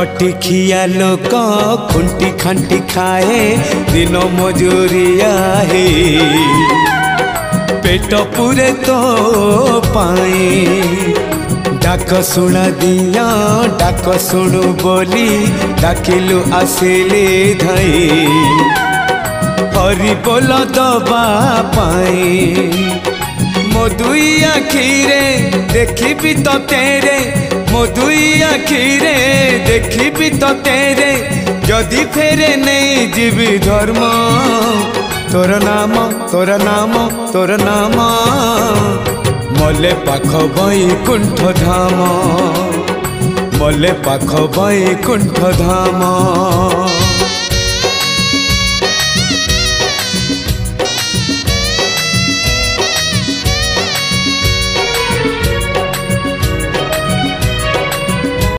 खटी खिया लोक खुंटी खांटी खाए दिन मजूरिया है पेट पूरे तो पाए डाक शुणा दिया डाक शुणु बोली डाकिलु आसिले धाई हरि बोल दबा पाए मो दुई आखिरे देखी तो तेरे मो दुई आखिरे देखी तो तेरे जदि फेरे नहीं जीवी धर्म तोर नाम तोर नाम तोर नाम मले पाख बैकुंठ धाम मले पाख बैकुंठ धाम।